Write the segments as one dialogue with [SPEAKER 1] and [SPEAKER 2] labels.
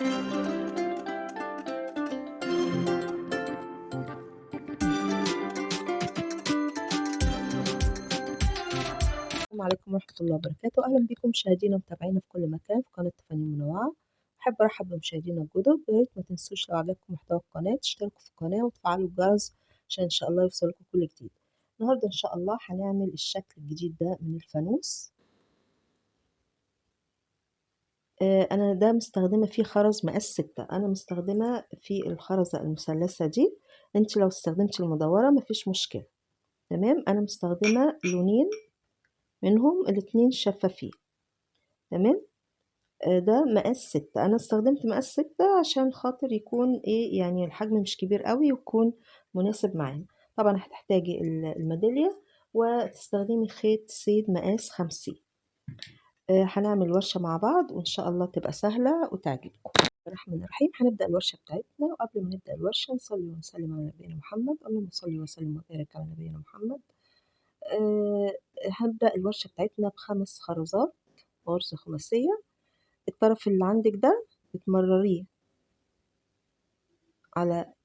[SPEAKER 1] السلام عليكم ورحمة الله وبركاته. أهلا بكم مشاهدينا ومتابعينا في كل مكان في قناة تفاني منوعة. أحب أرحب بمشاهدينا الجدد، يا ريت ما تنسوش لو عجبكم محتوى القناة تشتركوا في القناة وتفعلوا الجرس عشان إن شاء الله يوصلكم كل جديد. النهاردة إن شاء الله هنعمل الشكل الجديد ده من الفانوس. أنا ده مستخدمة فيه خرز مقاس 6. أنا مستخدمة في الخرزة المثلثة دي، انت لو استخدمتي المدورة مفيش مشكلة. تمام، أنا مستخدمة لونين منهم الاتنين شفافين. تمام، ده مقاس 6. أنا استخدمت مقاس 6 عشان خاطر يكون إيه، يعني الحجم مش كبير قوي ويكون مناسب معانا. طبعا هتحتاجي الميدالية وتستخدمي خيط صيد مقاس 50. هنعمل ورشة مع بعض وإن شاء الله تبقى سهلة وتعجبكم. بسم الله الرحمن الرحيم، هنبدأ الورشة بتاعتنا. وقبل ما نبدأ الورشة نصلي ونسلم على نبينا محمد. اللهم صل وسلم وبارك على نبينا محمد. هنبدأ الورشة بتاعتنا ب5 خرزات غرزة خماسية. الطرف اللي عندك ده بتمرريه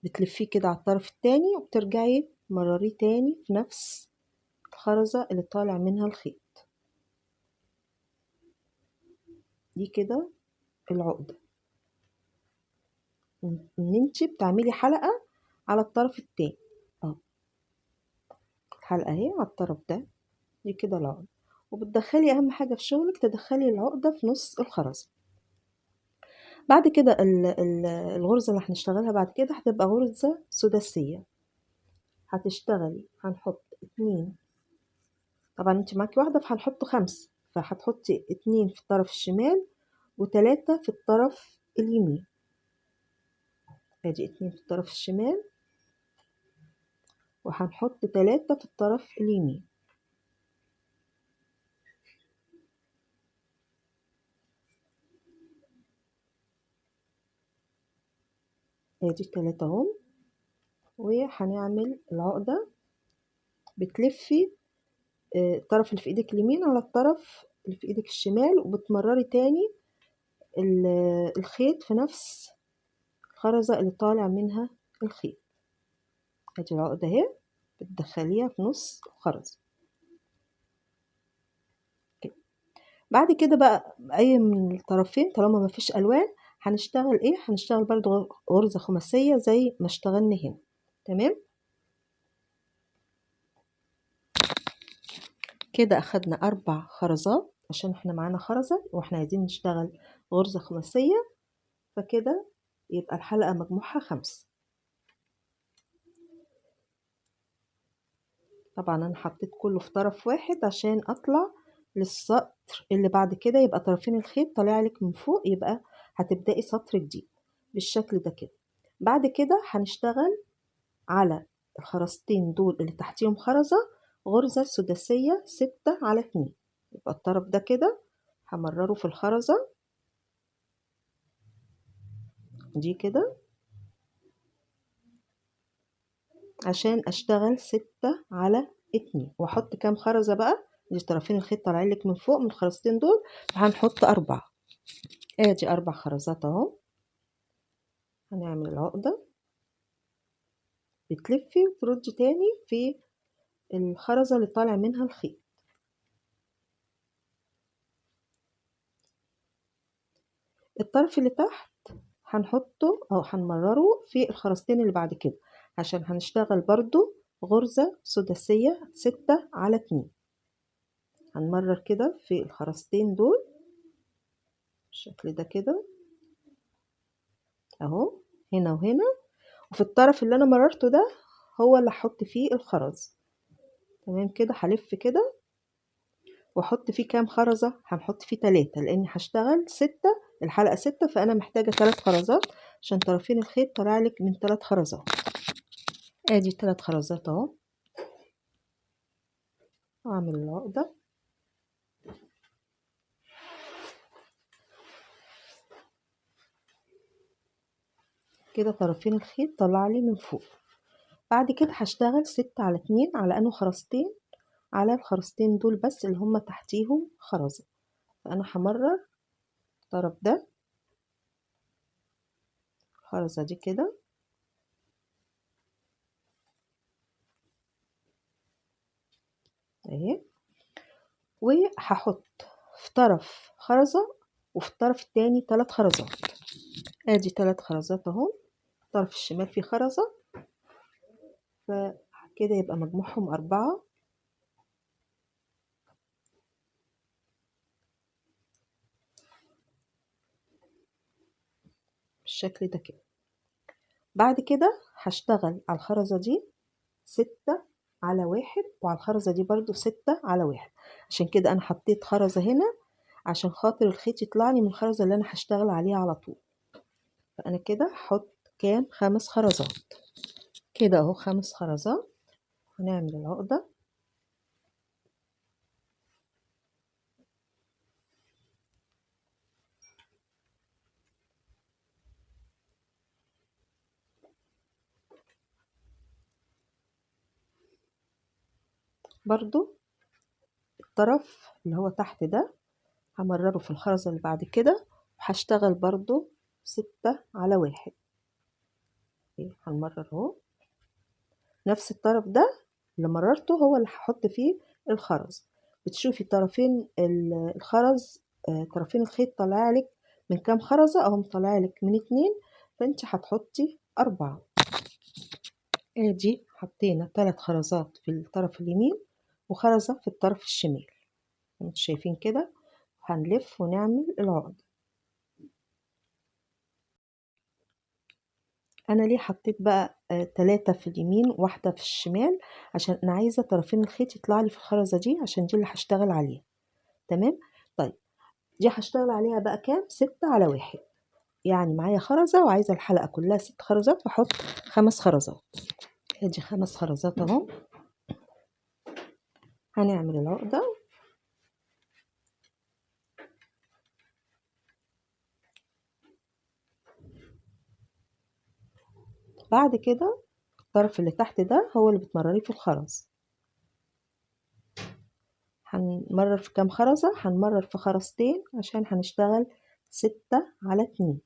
[SPEAKER 1] بتلفيه كده على الطرف التاني وبترجعي تمرريه تاني في نفس الخرزة اللي طالع منها الخيط دي كده. العقدة ان انتي بتعملي حلقة على الطرف التاني الحلقة اهي على الطرف ده، دي كده العقدة. وبتدخلي اهم حاجة في شغلك تدخلي العقدة في نص الخرزة. بعد كده الغرزة اللي هنشتغلها بعد كده هتبقى غرزة سداسية. هنحط 2. طبعا انت معاكي واحدة فهنحط 5، فهتحطي 2 في الطرف الشمال و3 في الطرف اليمين. ادي 2 في الطرف الشمال وهنحط 3 في الطرف اليمين. ادي 3 اهم. وهنعمل العقدة، بتلفي الطرف اللي في ايدك اليمين على الطرف اللي في ايدك الشمال وبتمرري تاني الخيط في نفس الخرزة اللي طالع منها الخيط. ادي العقدة اهي بتدخليها في نص الخرزة كده. بعد كده بقى اي من الطرفين طالما مفيش الوان هنشتغل ايه، هنشتغل برضو غرزة خماسية زي ما اشتغلنا هنا. تمام كده اخدنا 4 خرزات عشان احنا معانا خرزة واحنا عايزين نشتغل غرزة خماسية، فكده يبقى الحلقة مجموعها 5. طبعا انا حطيت كله في طرف واحد عشان اطلع للسطر اللي بعد كده، يبقى طرفين الخيط طالع لك من فوق، يبقى هتبدأي سطر جديد بالشكل ده كده. بعد كده هنشتغل على الخرزتين دول اللي تحتيهم خرزة غرزة سداسية 6×2. يبقى الطرف ده كده همرره في الخرزة دي كده عشان اشتغل 6×2 واحط كام خرزة بقى. دي طرفين الخيط طالعين لك من فوق من الخرزتين دول، هنحط 4. ادي 4 خرزات اهو. هنعمل العقدة، بتلفي وتردي تاني في الخرزة اللي طالع منها الخيط. الطرف اللي تحت هنحطه او هنمرره في الخرزتين اللي بعد كده عشان هنشتغل برضو غرزة سداسية 6×2. هنمرر كده في الخرزتين دول بالشكل ده كده اهو، هنا وهنا. وفي الطرف اللي انا مررته ده هو اللي هحط فيه الخرز. تمام كده هلف كده واحط فيه كام خرزة، هنحط فيه 3 لاني هشتغل 6. الحلقة 6 فانا محتاجة 3 خرزات عشان طرفين الخيط طلعلك من 3 خرزات. ادي 3 خرزات اهو. واعمل العقدة كده، طرفين الخيط طلع لي من فوق. بعد كده هشتغل 6×2 على انه خرزتين، على الخرزتين دول بس اللي هما تحتيهم خرزة. فانا همرر الطرف ده الخرزة دي كده اهي، وهحط في طرف خرزة وفي الطرف التاني 3 خرزات. ادي 3 خرزات اهو، الطرف الشمال فيه خرزة، فكده يبقى مجموعهم 4 بالشكل ده كده. بعد كده هشتغل على الخرزة دي 6 على 1 وعلى الخرزة دي برضو 6 على 1. عشان كده انا حطيت خرزة هنا عشان خاطر الخيط يطلعني من الخرزة اللي انا هشتغل عليها على طول. فانا كده هحط كام 5 خرزات كده اهو، 5 خرزات. هنعمل العقدة برضو، الطرف اللي هو تحت ده همرره في الخرزة اللي بعد كده، وهشتغل برضو 6 على 1. هنمرر اهو نفس الطرف ده اللي مررته هو اللي هحط فيه الخرز. بتشوفي طرفين الخرز، طرفين الخيط طالع لك من كام خرزة، اهو طالع لك من 2، فانت هتحطي 4. ادي حطينا 3 خرزات في الطرف اليمين وخرزة في الطرف الشمال، انتوا شايفين كده. هنلف ونعمل العقدة. انا ليه حطيت بقى 3 في اليمين واحدة في الشمال؟ عشان انا عايزة طرفين الخيط يطلع لي في الخرزة دي، عشان دي اللي هشتغل عليها. تمام. طيب دي هشتغل عليها بقى كام 6 على 1، يعني معايا خرزة وعايزة الحلقة كلها 6 خرزات، فاحط 5 خرزات. ادي 5 خرزات اهو. هنعمل العقدة بعد كده. الطرف اللي تحت ده هو اللي بتمرريه في الخرز. هنمرر في كام خرزة؟ هنمرر في خرزتين عشان هنشتغل 6 على 2.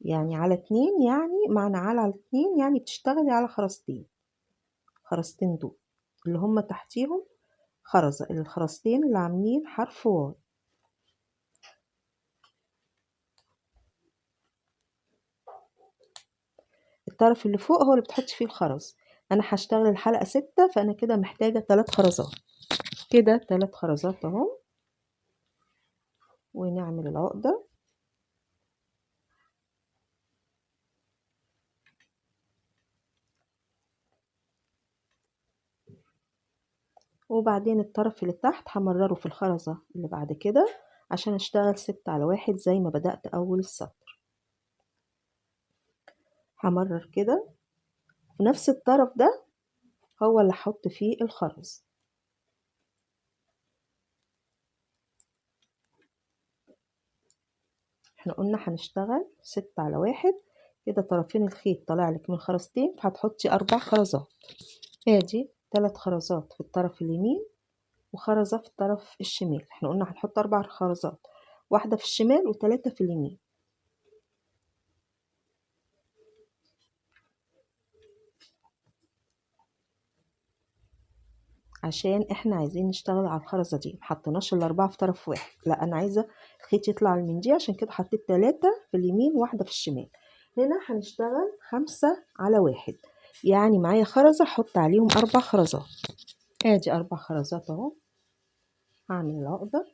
[SPEAKER 1] يعني على 2، يعني معنى على 2 يعني بتشتغلي على خرزتين. خرزتين دول اللي هما تحتيهم خرزة، الخرزتين اللي عاملين حرف واو. الطرف اللي فوق هو اللي بتحطي فيه الخرز. انا هشتغل الحلقة 6، فانا كده محتاجة 3 خرزات كده، 3 خرزات اهو. ونعمل العقدة وبعدين الطرف اللي تحت همرره في الخرزة اللي بعد كده عشان اشتغل 6 على 1 زي ما بدأت اول السطر. همرر كده في نفس الطرف ده هو اللي هحط فيه الخرز. احنا قلنا هنشتغل 6 على 1 كده، طرفين الخيط طالع لك من خرزتين، فهتحطي 4 خرزات. ادي 3 خرزات في الطرف اليمين وخرزة في الطرف الشمال. احنا قلنا هنحط 4 خرزات، واحدة في الشمال و3 في اليمين. عشان احنا عايزين نشتغل على الخرزة دي، محطناش ال4 في طرف واحد، لا انا عايزة الخيط يطلع من دي، عشان كده حطيت 3 في اليمين واحدة في الشمال. هنا هنشتغل 5 على 1، يعني معايا خرزة احط عليهم 4 خرزات. ادي 4 خرزات اهو. هعمل العقدة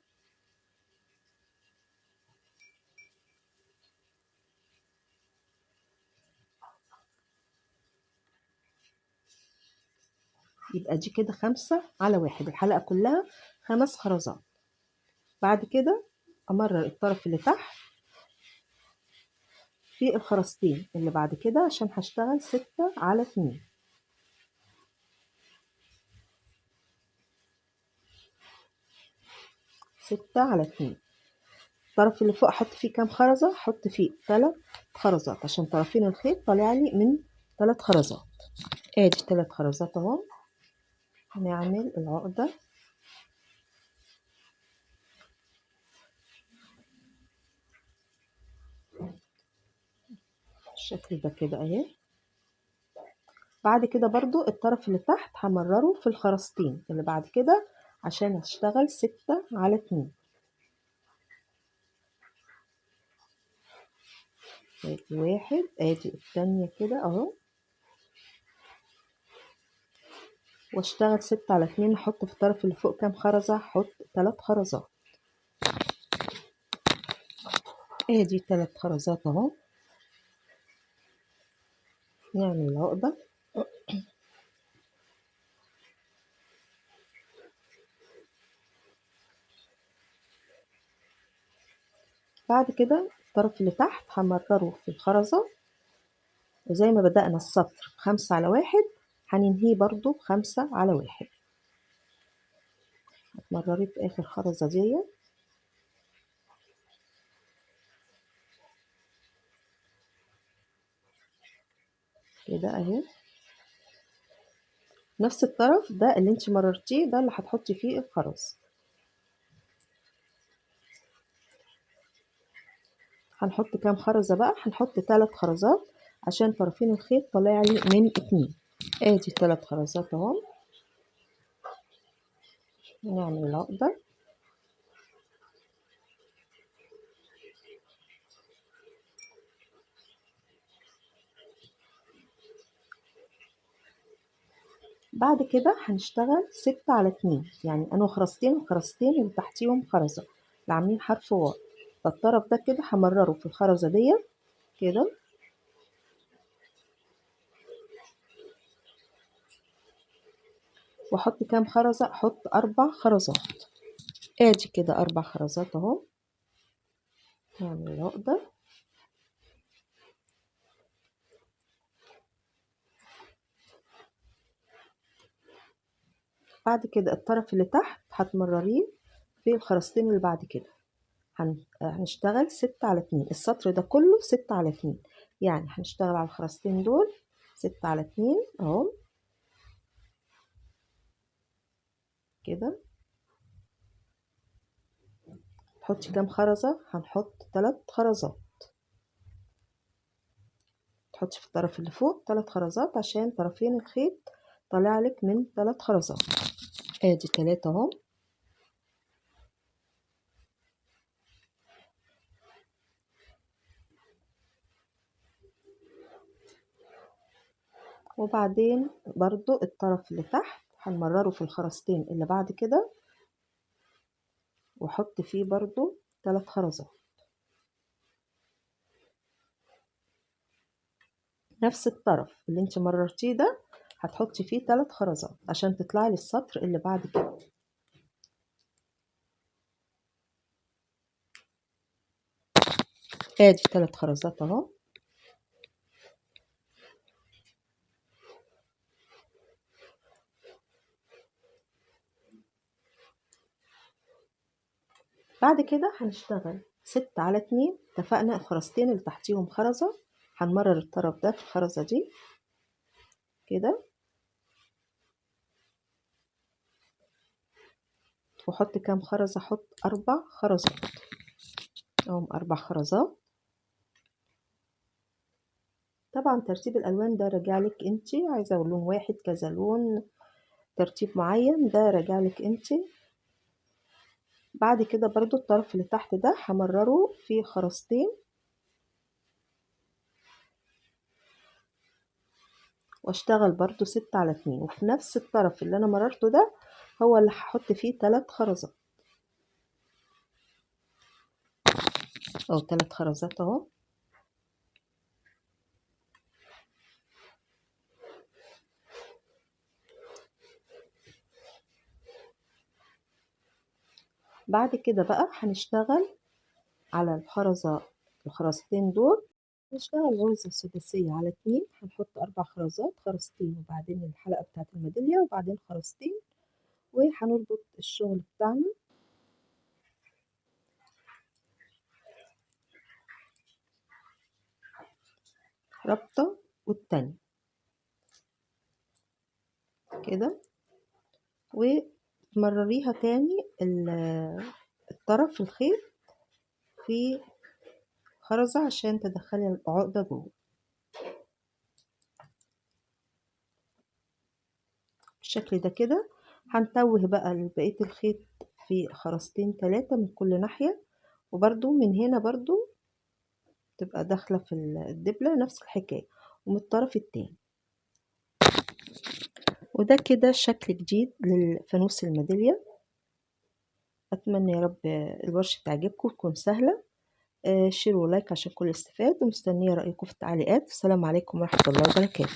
[SPEAKER 1] يبقى دي كده 5 على 1، الحلقة كلها 5 خرزات. بعد كده امرر الطرف اللي تحت في الخرزتين اللي بعد كده عشان هشتغل 6 على 2. 6 على 2. الطرف اللي فوق احط فيه كام خرزة؟ احط فيه 3 خرزات عشان طرفين الخيط طالع لي من 3 خرزات. ادي 3 خرزات اهو. هنعمل العقدة بالشكل ده كده اهي. بعد كده برضو الطرف اللي تحت همرره في الخرزتين اللي بعد كده عشان هشتغل 6×2. ادي واحد، ادي التانية كده اهو، واشتغل 6×2. احط في الطرف اللي فوق كام خرزة؟ احط 3 خرزات. ادي 3 خرزات اهو. نعمل عقدة. بعد كده الطرف اللي تحت همرره في الخرزة، وزي ما بدأنا السطر 5×1 هننهيه برضو 5×1. هتمرري في اخر خرزة دي كده اهي. نفس الطرف ده اللي انت مررتيه ده اللي هتحطي فيه الخرز. هنحط كام خرزة بقى؟ هنحط 3 خرزات عشان طرفين الخيط طالع لي من 2. ادي 3 خرزات اهو. نعمل العقدة. بعد كده هنشتغل 6×2، يعني انا خرزتين وخرزتين اللي تحتيهم خرزة اللي عاملين حرف واو. فالطرف ده كده همرره في الخرزة دي كده، واحط كام خرزة؟ احط 4 خرزات. ادي كده 4 خرزات اهو. نعمل عقدة. بعد كده الطرف اللي تحت هتمرريه في الخرزتين اللي بعد كده. هنشتغل 6×2. السطر ده كله 6×2، يعني هنشتغل على الخرزتين دول 6×2 اهو كده. تحطي كام خرزة؟ هنحط 3 خرزات. تحطي في الطرف اللي فوق 3 خرزات عشان طرفين الخيط طالع لك من 3 خرزات. ادي 3 اهو. وبعدين برضو الطرف اللي تحت هنمرره في الخرزتين اللي بعد كده، واحط فيه برضو 3 خرزات. نفس الطرف اللي انت مررتيه ده هتحطي فيه 3 خرزات عشان تطلعي للسطر اللي بعد كده. ادي 3 خرزات اهو. بعد كده هنشتغل 6×2. اتفقنا الخرزتين اللي تحتيهم خرزة، هنمرر الطرف ده في الخرزة دي كده، واحط كام خرزة؟ احط 4 خرزات اهم 4 خرزات. طبعا ترتيب الالوان ده راجعلك انتي، عايزة لون واحد كذا لون، ترتيب معين ده راجعلك انتي. بعد كده برضو الطرف اللي تحت ده همرره في خرزتين، واشتغل برضو 6×2. وفي نفس الطرف اللي انا مررته ده هو اللي هحط فيه 3 خرزات او 3 خرزات اهو. بعد كده بقى هنشتغل على الخرزتين دول. هنشتغل غرزة سداسية على 2. هنحط 4 خرزات، خرزتين وبعدين الحلقة بتاعت الميدالية وبعدين خرزتين، وهنربط الشغل بتاعنا ربطة والتانية كده، وتمرريها تاني الطرف الخيط في خرزة عشان تدخلي العقدة جوه. بالشكل ده كده. هنتوه بقى بقية الخيط في خرزتين 3 من كل ناحية، وبرده من هنا برده تبقى داخلة في الدبلة نفس الحكاية، ومن الطرف التاني. وده كده شكل جديد للفانوس الميدالية. أتمنى يا رب الورشة تعجبكم وتكون سهلة. شير ولايك عشان الكل يستفاد، ومستنية رأيكم في التعليقات. السلام عليكم ورحمة الله وبركاته.